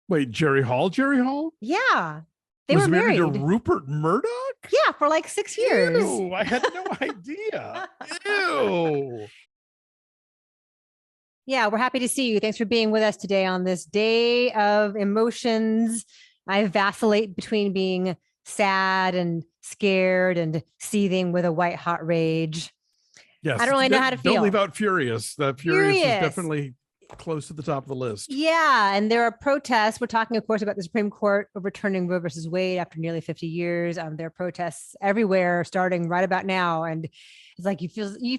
Wait, Jerry Hall? Jerry Hall? Yeah. They was were married married to Rupert Murdoch? Yeah, for like 6 years. Ew, I had no idea. Ew. Yeah, we're happy to see you. Thanks for being with us today on this day of emotions. I vacillate between being sad and scared and seething with a white hot rage. Yes. I don't really know how to feel. Don't leave out Furious. That Furious is Furious. definitely close to the top of the list. Yeah, and there are protests. We're talking, of course, about the Supreme Court overturning Roe versus Wade after nearly 50 years. There are protests everywhere, starting right about now, and it's like you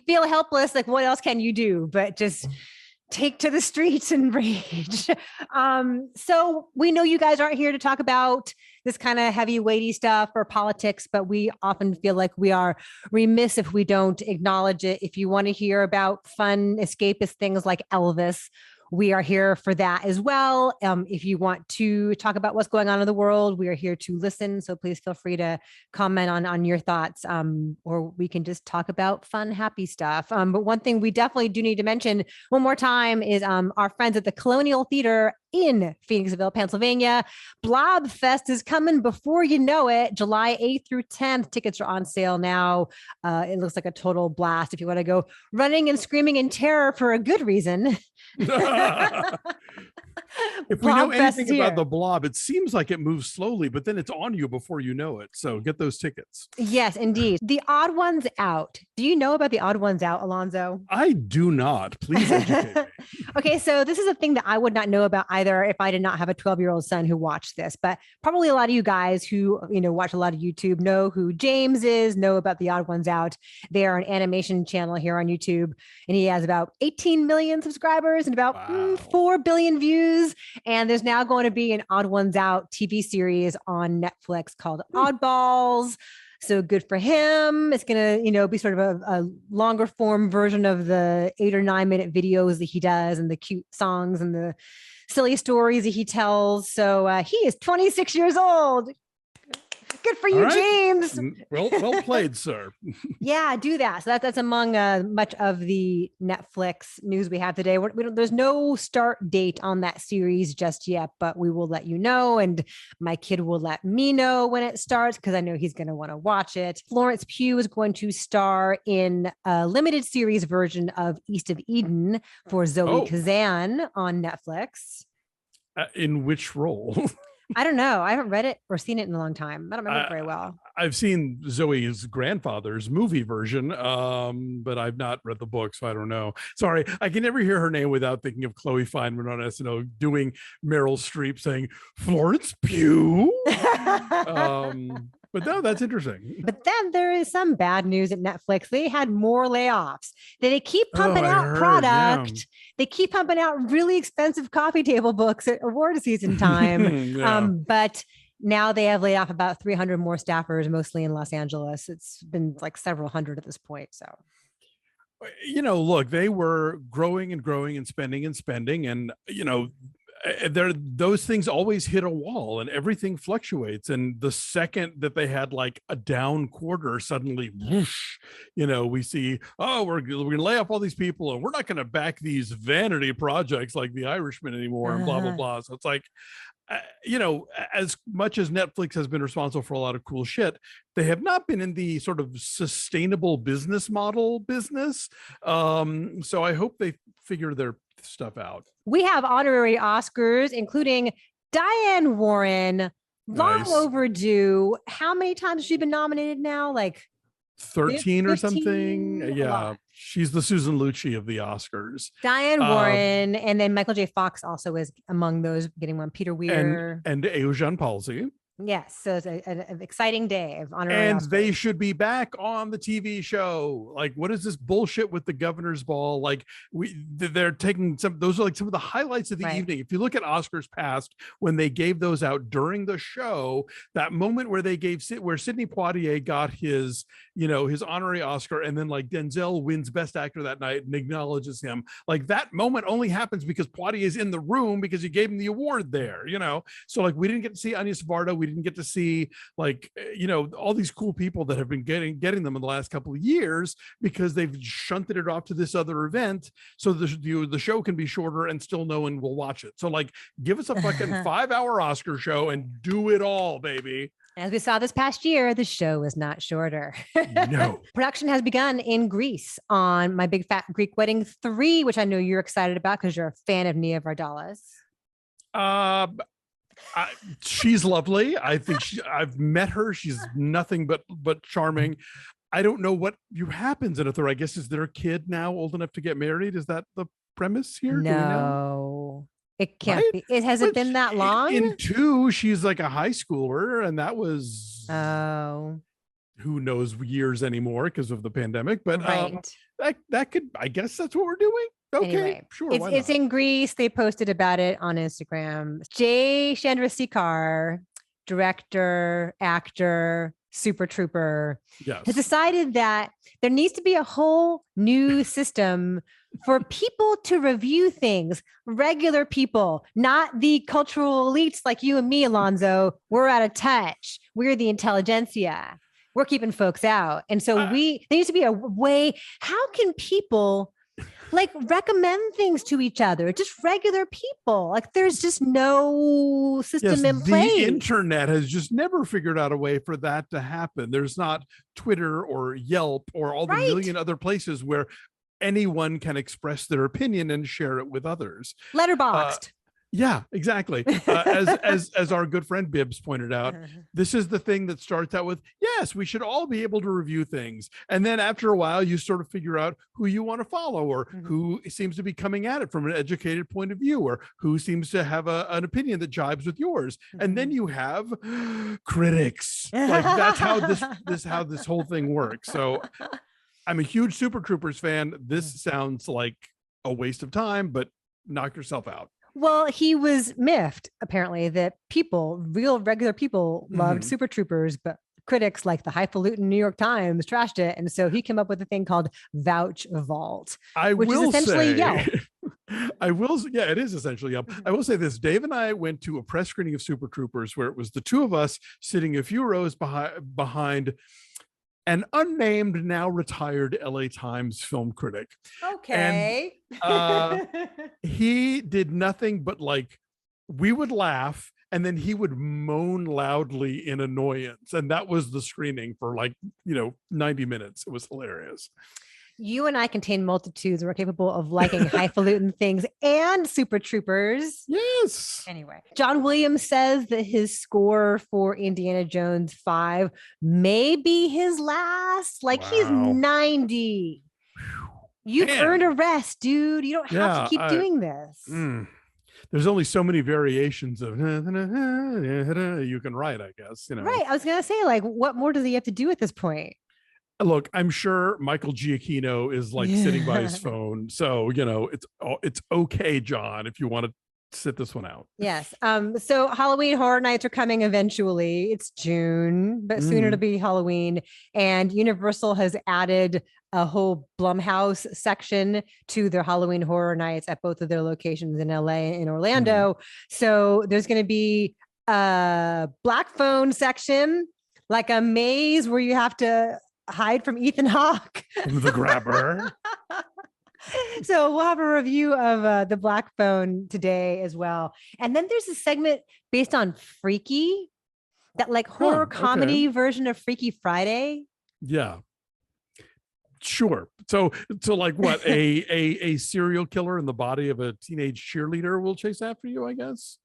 feel helpless. Like, what else can you do? But just take to the streets and rage. So we know you guys aren't here to talk about this kind of heavy, weighty stuff or politics, but we often feel like we are remiss if we don't acknowledge it. If you want to hear about fun, escapist things like Elvis, we are here for that as well. If you want to talk about what's going on in the world, we are here to listen. So please feel free to comment on your thoughts, or we can just talk about fun, happy stuff. But one thing we definitely do need to mention one more time is our friends at the Colonial Theater in Phoenixville, Pennsylvania. Blob Fest is coming before you know it, July 8th through 10th. Tickets are on sale now. It looks like a total blast if you want to go running and screaming in terror for a good reason. If we know anything about the Blob, it seems like it moves slowly, but then it's on you before you know it. So get those tickets. Yes, indeed. The Odd Ones Out. Do you know about the Odd Ones Out, Alonso? I do not. Please educate me. Okay, so this is a thing that I would not know about either if I did not have a 12-year-old son who watched this. But probably a lot of you guys who watch a lot of YouTube know who James is, know about the Odd Ones Out. They are an animation channel here on YouTube, and he has about 18 million subscribers and about 4 billion views. And there's now going to be an Odd Ones Out TV series on Netflix called Oddballs. So good for him. It's going to, be sort of a longer form version of the 8 or 9 minute videos that he does and the cute songs and the silly stories that he tells. So he is 26 years old. Good for you, right. James. Well played, sir. Yeah, do that. So that's among much of the Netflix news we have today. There's no start date on that series just yet, but we will let you know. And my kid will let me know when it starts because I know he's going to want to watch it. Florence Pugh is going to star in a limited series version of East of Eden for Zoe Kazan on Netflix. In which role? I don't know. I haven't read it or seen it in a long time. I don't remember it very well. I've seen Zoe's grandfather's movie version, but I've not read the book, so I don't know. Sorry, I can never hear her name without thinking of Chloe Fineman on SNL doing Meryl Streep saying, Florence Pugh? But no, that's interesting. But then there is some bad news at Netflix. They had more layoffs. They keep pumping out product. Yeah. They keep pumping out really expensive coffee table books at award season time. But now they have laid off about 300 more staffers, mostly in Los Angeles. It's been like several hundred at this point. So, look, they were growing and growing and spending. And, those things always hit a wall and everything fluctuates. And the second that they had like a down quarter, suddenly, whoosh, we see, we're going to lay off all these people and we're not going to back these vanity projects like The Irishman anymore and blah, blah, blah. So it's like, as much as Netflix has been responsible for a lot of cool shit, they have not been in the sort of sustainable business model business. So I hope they figure their stuff out. We have honorary Oscars, including Diane Warren, long overdue. How many times has she been nominated now? Like 13 or something. Yeah. She's the Susan Lucci of the Oscars. Diane Warren. And then Michael J. Fox also is among those getting one. Peter Weir. And Eugene Palsy. Yes. So it's an exciting day of honorary And Oscars. they should be back on the TV show. Like, what is this bullshit with the governor's ball? Like they're taking those are like some of the highlights of the evening. If you look at Oscars past, when they gave those out during the show, that moment where they where Sidney Poitier got his honorary Oscar, and then like Denzel wins Best Actor that night and acknowledges him. Like that moment only happens because Poitier is in the room because he gave him the award there, So like we didn't get to see Anya Savardo. We We didn't get to see like, all these cool people that have been getting them in the last couple of years because they've shunted it off to this other event. So the show can be shorter and still no one will watch it. So like, give us a fucking 5-hour Oscar show and do it all, baby. As we saw this past year, the show is not shorter. No. Production has begun in Greece on My Big Fat Greek Wedding 3, which I know you're excited about because you're a fan of Nia Vardalos. She's lovely. I think I've met her. She's nothing but charming. I don't know what happens in it, though. I guess is there a kid now old enough to get married? Is that the premise here? No. It can't be. It hasn't been that long. In 2, she's like a high schooler, and that was who knows years anymore because of the pandemic. But that could, I guess that's what we're doing. Okay, anyway, sure. It's in Greece. They posted about it on Instagram. Chandrasekhar, director, actor, Super Trooper, has decided that there needs to be a whole new system for people to review things, regular people, not the cultural elites like you and me, Alonso. We're out of touch. We're the intelligentsia. We're keeping folks out. And so there needs to be a way. How can people like recommend things to each other? Just regular people. Like there's just no system in place. The internet has just never figured out a way for that to happen. There's not Twitter or Yelp or all the million other places where anyone can express their opinion and share it with others. Letterboxd. Yeah, exactly. As our good friend Bibbs pointed out, this is the thing that starts out with, yes, we should all be able to review things. And then after a while, you sort of figure out who you want to follow or who seems to be coming at it from an educated point of view or who seems to have an opinion that jibes with yours. And then you have critics. Like that's how this whole thing works. So I'm a huge Super Troopers fan. This sounds like a waste of time, but knock yourself out. Well, he was miffed, apparently, that real regular people loved Super Troopers, but critics like the highfalutin New York Times trashed it. And so he came up with a thing called Vouch Vault, which is essentially Yelp. It is essentially Yelp. I will say this, Dave and I went to a press screening of Super Troopers where it was the two of us sitting a few rows behind an unnamed, now retired LA Times film critic. Okay. And, he did nothing but like, we would laugh and then he would moan loudly in annoyance. And that was the screening for 90 minutes. It was hilarious. You and I contain multitudes. We're capable of liking highfalutin things and Super Troopers. Yes. Anyway, John Williams says that his score for Indiana Jones 5 may be his last. He's 90. You've earned a rest, dude. You don't have to keep doing this. There's only so many variations of you can write, I guess. Right. I was going to say, what more does he have to do at this point? Look, I'm sure Michael Giacchino is sitting by his phone. So, it's okay, John, if you want to sit this one out. Yes. So Halloween Horror Nights are coming eventually. It's June, but soon it'll be Halloween. And Universal has added a whole Blumhouse section to their Halloween Horror Nights at both of their locations in LA and in Orlando. So there's going to be a black phone section, like a maze where you have to hide from Ethan Hawke, the grabber. So we'll have a review of the Black Phone today as well. And then there's a segment based on Freaky, that horror comedy version of Freaky Friday. Yeah, sure. So what? a serial killer in the body of a teenage cheerleader will chase after you, I guess.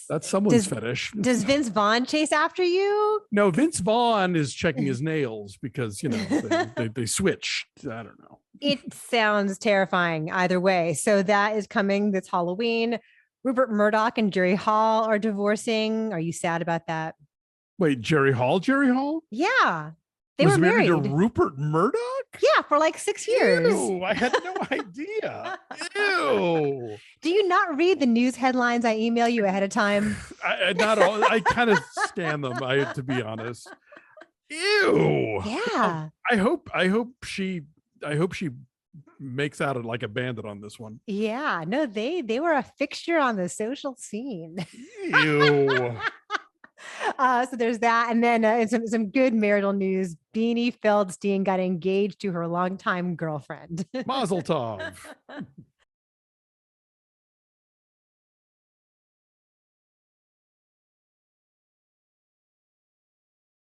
That's someone's fetish. Does Vince Vaughn chase after you? No, Vince Vaughn is checking his nails because, they switch. I don't know. It sounds terrifying either way. So that is coming this Halloween. Rupert Murdoch and Jerry Hall are divorcing. Are you sad about that? Wait, Jerry Hall? Yeah. They was were married to Rupert Murdoch? Yeah, for 6 years. Ew, I had no idea. Ew. Do you not read the news headlines I email you ahead of time? Not all. I kind of scan them, to be honest. Ew. Yeah. I hope she makes out like a bandit on this one. Yeah. No, they were a fixture on the social scene. Ew. So there's that. And then some good marital news. Beanie Feldstein got engaged to her longtime girlfriend. Mazel tov.